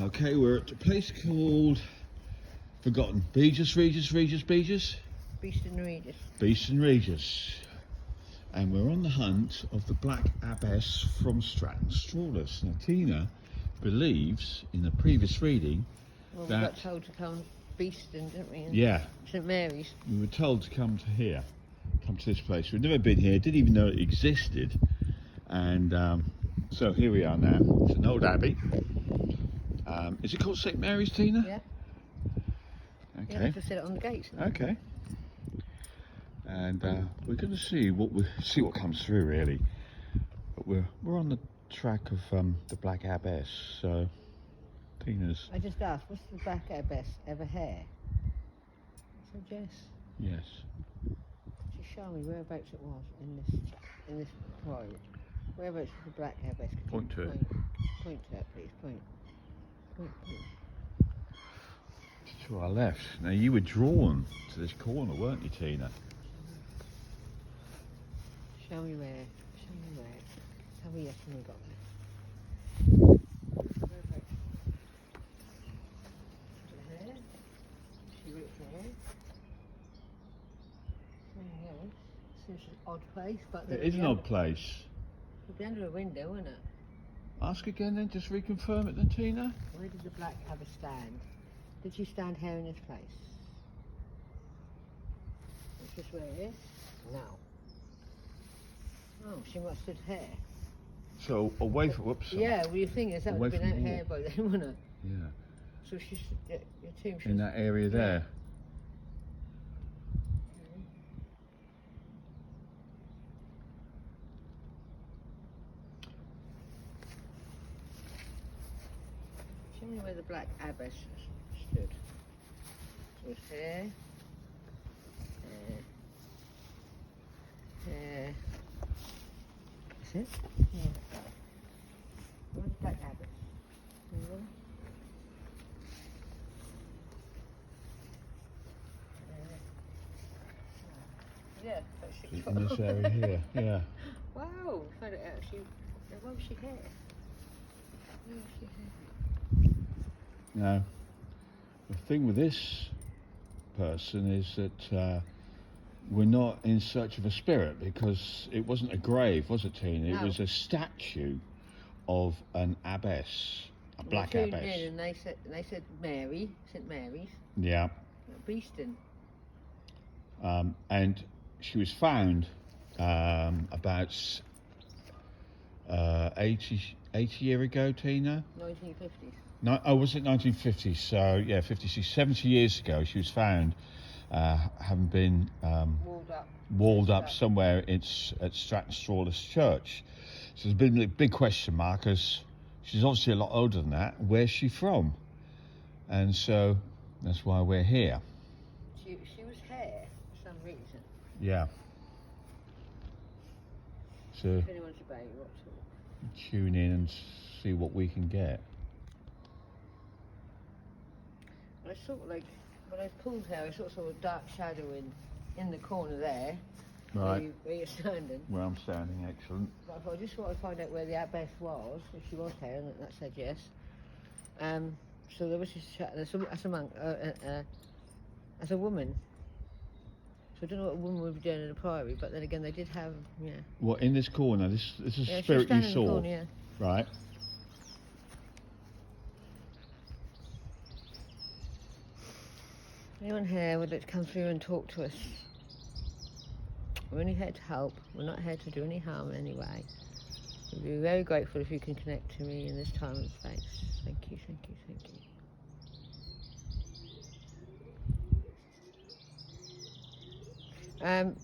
Okay, we're at a place called Forgotten. Regis. Beeston Regis. Beeston Regis. And we're on the hunt of the Black Abbess from Stratton Strawless. Now, Tina believes in the previous reading Well, that... we got told to come Beeston, didn't we? Yeah. St Mary's. We were told to come to here. Come to this place. We'd never been here, didn't even know it existed. And so here we are now. It's an old abbey. Is it called St Mary's, Tina? Yeah. Okay. You have to set it on the gates. Okay. And we're going to see what comes through, really. But we're on the track of the Black Abbess. So Tina's. I just asked, what's the Black Abbess ever hair? So Jess, Yes. could you show me whereabouts it was in this private? Whereabouts was the Black Abbess? Could you Point to it. Point to it, please. Point. To our left. Now you were drawn to this corner, weren't you, Tina? Show me where. Tell me yes when we got there. Whereabouts? There. She wrote there. Here. Seems an odd place, but It is an odd place. It'd be under a window, wouldn't it? Ask again then, just reconfirm it then, Tina. Where did the Black Abbess stand? Did she stand here in this place? Is this where it is? No. Oh, she must have stood here. So away from, whoops. Yeah, well you think that would have been out here by then, wouldn't it? Yeah. So she's, your tomb In that area there. Show me where the Black Abbess stood. So it's here. Here. Is it? Yeah. Where's the Black Abbess? Here. Yeah, but she In this area here, yeah. Wow, found it out. Why was she here? Why was she here? Now, the thing with this person is that we're not in search of a spirit, because it wasn't a grave, was it, Tina? No. It was a statue of an abbess, a black tuned abbess. in and they said Mary, St Mary's, Yeah. at Beeston. And she was found about 80 years ago, Tina? 1950s. No, oh, was it 1950? So yeah, 56, 70 years ago, she was found having been walled up somewhere at Stratton Strawless Church. So there's been a big question mark, as she's obviously a lot older than that. Where's she from? And so that's why we're here. She was here for some reason. Yeah. So If anyone's about you, what sort of. tune in and see what we can get. I sort of like, when I pulled her, I saw a dark shadow in the corner there. Right. Where you're standing. Where I'm standing, excellent. But I thought I just thought I'd find out where the abbess was, if she was here, and that said yes. So there was this shadow, as a monk, as a woman. So I don't know what a woman would be doing in a priory, but then again they did have, yeah. Well, in this corner, this is Yeah, a she was spirit you standing in the saw, corner, yeah. right? Anyone here would like to come through and talk to us? We're only here to help. We're not here to do any harm in any way. We'd be very grateful if you can connect to me in this time and space. Thank you, thank you, thank you.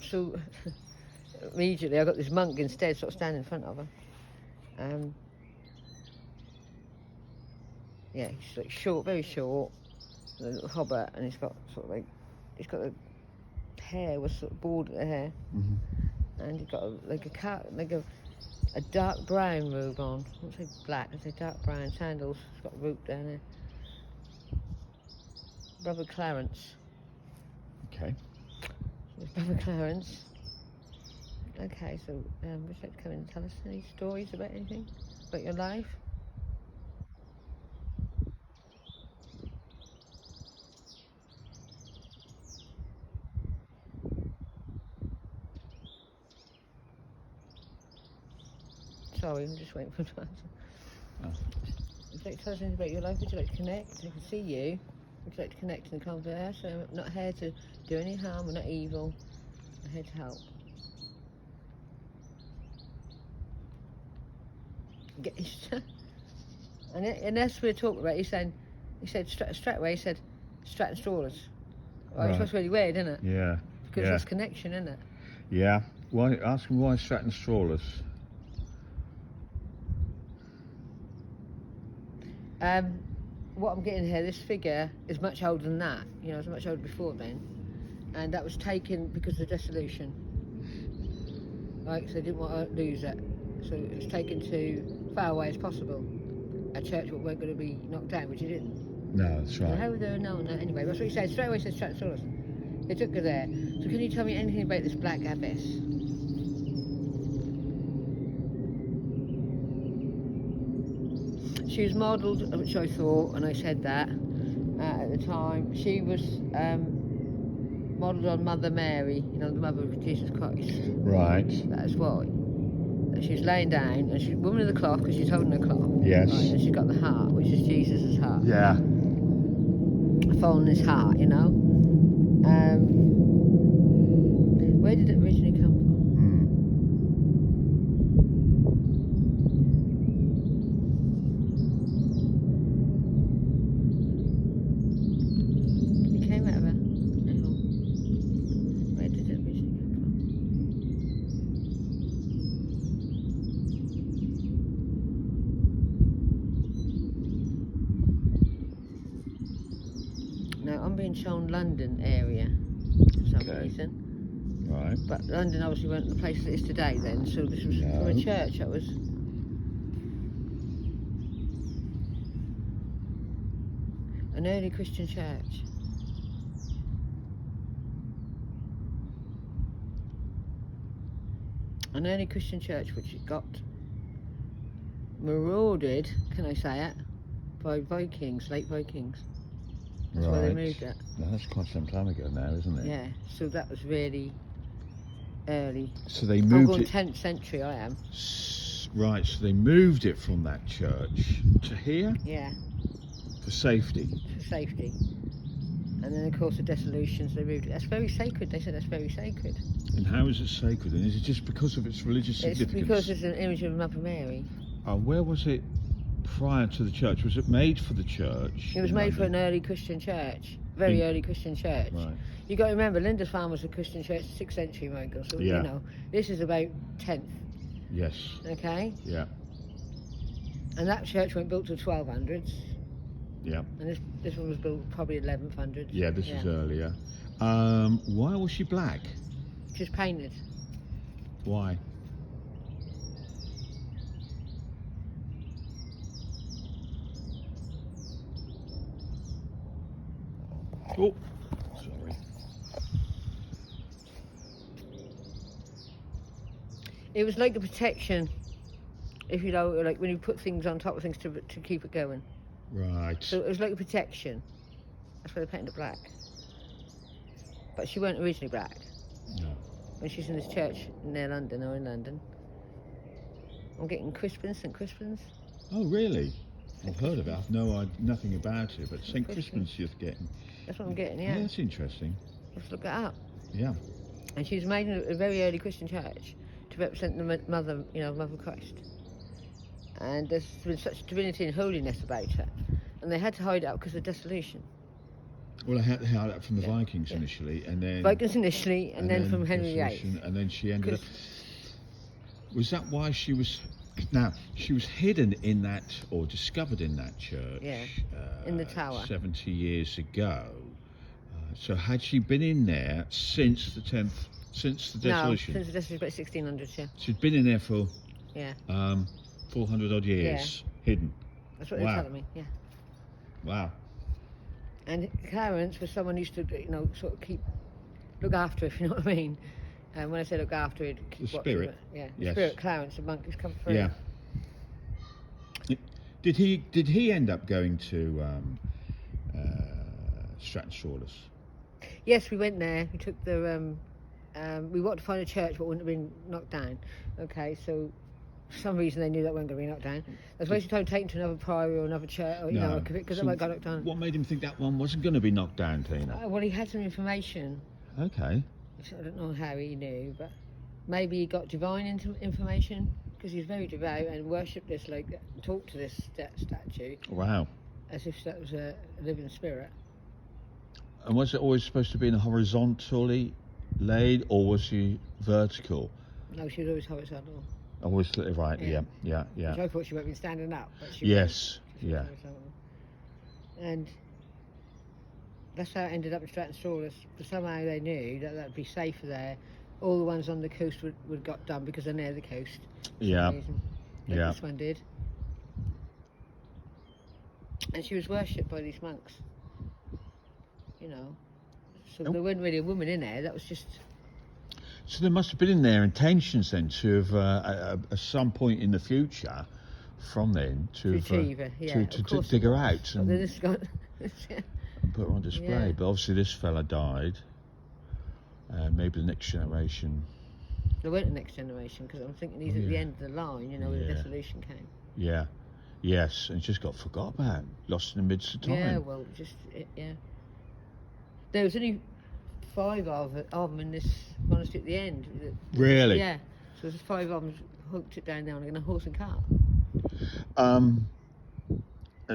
So immediately I got this monk instead sort of standing in front of her. Yeah, he's like short, very short, a little hobbit, and he's got sort of like, he's got the hair was sort of bald at the hair, and he's got a dark brown robe on. I won't say black, I say dark brown sandals. He's got a rope down there. Brother Clarence. Okay. There's Brother Clarence. Okay, so would you like to come in and tell us any stories about anything? About your life? Well, the thing with this person is that we're not in search of a spirit, because it wasn't a grave, was it, Tina? It was a statue of an abbess, a black abbess. Well, she was standing in the corner, yeah. So sorry, I'm just waiting for him to answer. Oh. Would you like to tell us anything about your life? Would you like to connect? I can see you. Would you like to connect and converse? So I'm not here to do any harm, we're not evil. I'm here to help. And as we were talking about, he said straight away, he said Stratton Strollers. Right. Which was really weird, isn't it? Yeah. Because there's connection, isn't it? Yeah. Why? Ask him why Stratton Strollers. What I'm getting here, this figure is much older than that. You know, it's much older before then, and that was taken because of the dissolution. Right, so they didn't want to lose it, so it was taken to far away as possible. A church that weren't going to be knocked down, which it didn't. No, that's right. So how would they have known that anyway? That's what he said. Straight away, he said Stratton Strollers. They took her there. So can you tell me anything about this black abbess? She was modelled, which I thought, and I said that at the time. She was modelled on Mother Mary, you know, the mother of Jesus Christ. Right. That's why. And she's laying down, and she's woman of the cloth because she's holding the cloth. Yes. Right, and she's got the heart, which is Jesus' heart. Yeah. Following his heart, you know. Where did it originally come from? It came out of her. Hang on. Where did it originally come from? Now I'm being shown London area for some reason. Right. But London obviously weren't the place it is today then, so this was from a church that was... an early Christian church. An early Christian church which got marauded, can I say it, by Vikings, late Vikings. That's where they moved it. No, that's quite some time ago now, isn't it? Yeah, so that was really early. So they I'm moved going it. 10th century, I am. Right, so they moved it from that church to here Yeah, for safety. for safety. And then, of course, the dissolutions, they moved it. That's very sacred. They said that's very sacred. And how is it sacred? And is it just because of its religious It's significance? because it's an image of Mother Mary. Where was it prior to the church? Was it made for the church? It was in made for an London? early Christian church. Very early Christian church. Right. You got to remember, Lindisfarne was a Christian church, 6th century, Michael. So, Yeah. you know, this is about 10th, Yes. okay? Yeah. And that church wasn't built till 1200s. Yeah. And this one was built probably 1100s. Yeah, this is earlier. Why was she black? Just painted. Why? Oh, sorry. It was like a protection, if you know, like when you put things on top of things to keep it going. Right. So it was like a protection. That's why they painted it black. But she weren't originally black. No. When she's in this church near London or in London. I'm getting Crispin, St. Crispin's. Oh, really? I've heard of it. I've nothing about it, but St. Crispin's you're getting. That's what I'm getting, Yeah, yeah. that's interesting. Let's look that up. Yeah. And she was made in a very early Christian church to represent the mother, you know, Mother of Christ. And there's been such divinity and holiness about her. And they had to hide it out because of dissolution. Well, I had to hide that from the Vikings initially, and then Vikings initially, and then from Henry VIII. dissolution, and then she ended up. Was that why she was? Now she was hidden in that, or discovered in that church. Yeah, in the tower. 70 years ago. So had she been in there since the dissolution? No, since the dissolution, about 1600s, yeah. She'd been in there for Yeah, 400 odd years, hidden. that's what they're telling me, yeah. Wow. And Clarence was someone who used to, you know, sort of look after, if you know what I mean. And when I say look after, he'd keep The watching spirit. it. Yeah, the Yes. spirit, Clarence, the monk who's come through. Yeah. Did he end up going to Stratton Strollers? Yes, we went there. We took the, we wanted to find a church but wouldn't have been knocked down. Okay, so For some reason they knew that wasn't going to be knocked down. That's why she told him to take him to another priory or another church, or, because So that might got knocked down. What made him think that one wasn't going to be knocked down, Tina? Well, he had some information. Okay. I don't know how he knew, but maybe he got divine information, because he's very devout and worshipped this, talked to this statue. Wow. As if that was a living spirit. And was it always supposed to be in a horizontally laid, or was she vertical? No, she was always horizontal. Always right. Yeah. Which I thought she would have been standing up, but she Yes. was horizontal. And that's how it ended up in Stratton Strawless. But somehow they knew that would be safer there. All the ones on the coast would got done because they're near the coast. Yeah. This one did. And she was worshipped by these monks. So there wasn't really a woman in there. That was just. So there must have been in their intentions then to have, at some point in the future, from then to achieve her, to dig her out and put her on display. Yeah. But obviously this fella died. Maybe the next generation. There weren't the next generation, because I'm thinking he's at the end of the line. Where the dissolution came. Yeah. Yes, and just got forgot about, lost in the midst of time. Yeah, well, there was only 5 of them in this monastery at the end. Really? Yeah. So there's 5 of them hooked it down there on a horse and cart.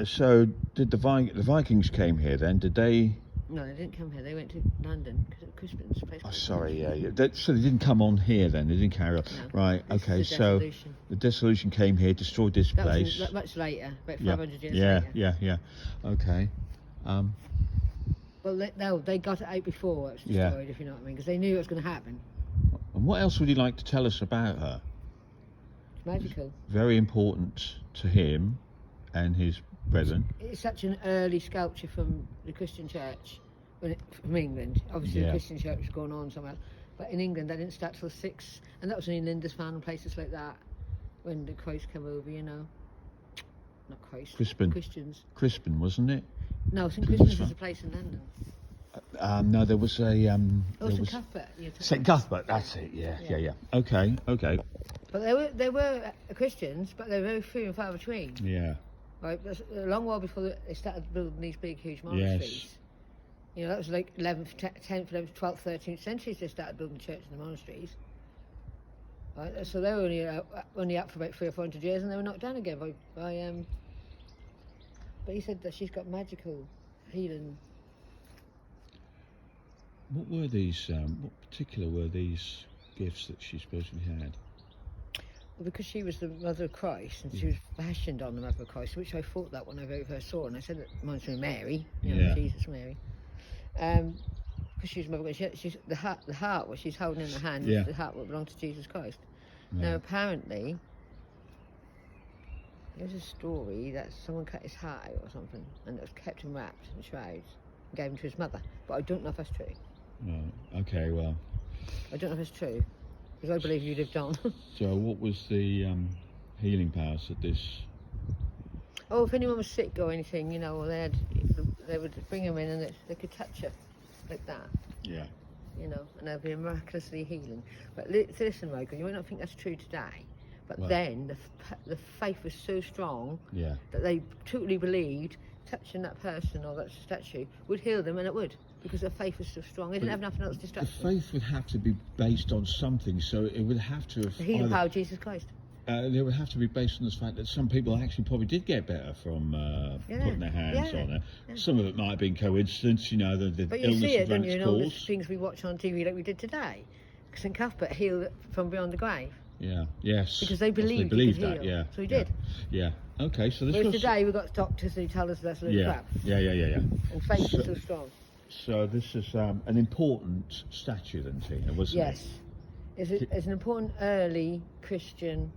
So did the Vikings came here then? Did they? No, they didn't come here. They went to London because of Crispin's place. Oh, sorry, yeah. So they didn't come on here then. They didn't carry on. No, right. Okay. So the dissolution came here, destroyed this place. Was much later, about 500 years later. Yeah. Okay. Well, they got it out before it was destroyed, if you know what I mean, because they knew it was going to happen. And what else would you like to tell us about her? It's magical. Very important to him and his brethren. It's such an early sculpture from the Christian church, from England. Obviously, the Christian church was going on somewhere, but in England they didn't start till 6, and that was in Lindisfarne and places like that when the Christ came over. Not Christ. Christians. Crispin, wasn't it? No, St Crispin's is a place in London. No, there was a. St Cuthbert. St Cuthbert, that's it. Yeah. Okay. But they were Christians, but they were very few and far between. Yeah. Right, that's a long while before they started building these big, huge monasteries. Yes. That was like 11th, 10th, 11th, 12th, 13th centuries they started building churches and monasteries. Right, so they were only up for about 300 or 400 years, and they were knocked down again by But he said that she's got magical healing. What were these? What particular were these gifts that she supposedly had? Well, because she was the mother of Christ, and she was fashioned on the mother of Christ, which I thought that when I very first saw her, and I said it reminds me of Mary, Jesus, Mary. Because she's mother of God. She's the heart what she's holding in her hand is the heart what belonged to Jesus Christ. Now apparently there's a story that someone cut his heart out or something, and it was kept him wrapped in shrouds and gave him to his mother. But I don't know if that's true. Okay, well. I don't know if it's true, because I believe you lived on. So what was the healing powers that this... Oh, if anyone was sick or anything, or they would bring them in and they could touch her like that. Yeah. And they'd be miraculously healing. But listen, Michael, you might not think that's true today, but then the faith was so strong that they totally believed touching that person or that statue would heal them, and it would, because their faith was so strong. They didn't have nothing else to distract them. The faith would have to be based on something, so it would have to have... The healing power of Jesus Christ. They would have to be based on the fact that some people actually probably did get better from putting their hands on her. Yeah. Some of it might have been coincidence, the but you illness see it, ran don't you, its in all the course. things we watch on TV like we did today. St Cuthbert healed from beyond the grave. Yeah, yes. Because they believed he could that, heal. So he did. Yeah. Okay, so this Whereas was... today we've got doctors who tell us that's a little crap. Yeah. And faith is so strong. So this is an important statue then, Tina, wasn't it? Yes. It's an important early Christian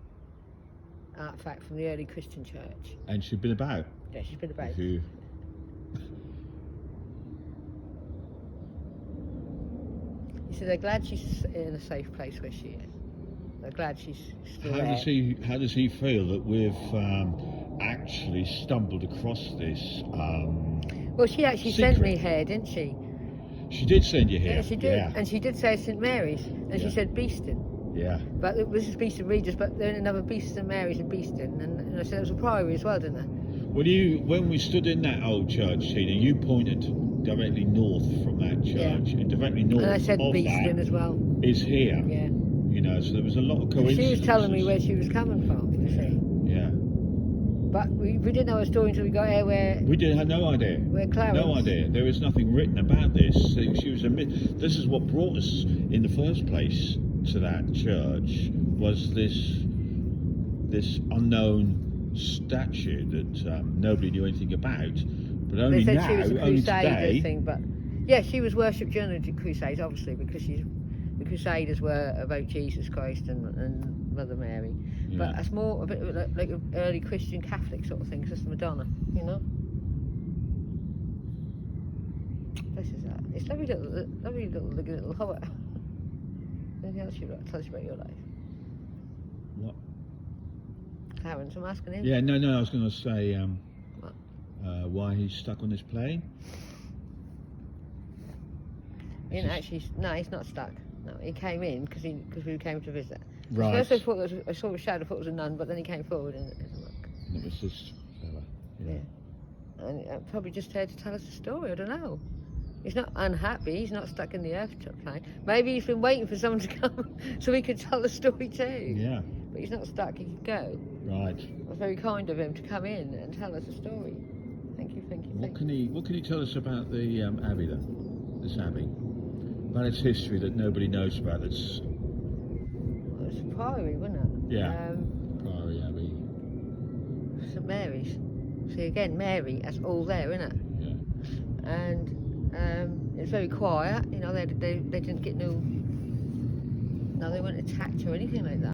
artifact from the early Christian church. And she'd been about? Yeah, she's been about. You see, they're glad she's in a safe place where she is. They're glad she's still there. How does he feel that we've actually stumbled across this well, she actually secret? sent me here, didn't she? She did send you here. Yeah, she did. Yeah. And she did say St Mary's. And she said Beeston. Yeah. But it was just Beeston Regis, but then another Beeston Mary's in Beeston, and I said it was a priory as well, didn't I? Well, when we stood in that old church, Tina, you pointed directly north from that church, and directly north And I said of Beeston that as well. is here. Yeah. You know, so there was a lot of coincidences. She was telling me where she was coming from, you see. Yeah. But we didn't know her story until we got here where... We didn't have no idea. Where Clarence... No idea. There was nothing written about this. She was a myth. This is what brought us in the first place to that church, was this unknown statue that nobody knew anything about. But only they said now, she was a only crusader today... thing, but... Yeah, she was worshipped during the Crusades, obviously, because the Crusaders were about Jesus Christ and Mother Mary. Yeah. But it's more a bit like an early Christian Catholic sort of thing, because it's the Madonna, you know? This is that. It's lovely little hobbit. Anything else you'd like to tell us about your life? What? Clarence, I'm asking him. Yeah, no, I was going to say why he's stuck on this plane. No, he's not stuck. No, he came in because we came to visit. Right. First I saw a shadow, thought it was a nun, but then he came forward and look. And it was this fella. Yeah. And probably just here to tell us a story. I don't know. He's not unhappy. He's not stuck in the earth plane. Maybe he's been waiting for someone to come so he could tell the story too. Yeah. But he's not stuck. He could go. Right. It was very kind of him to come in and tell us a story. Thank you. What can he tell us about the abbey then? This abbey, about its history that nobody knows about. Well, it's a priory, wasn't it? Yeah. Priory Abbey. St Mary's. See again, Mary. That's all there, isn't it? Yeah. And it's very quiet. You know, they didn't get no, they weren't attacked or anything like that.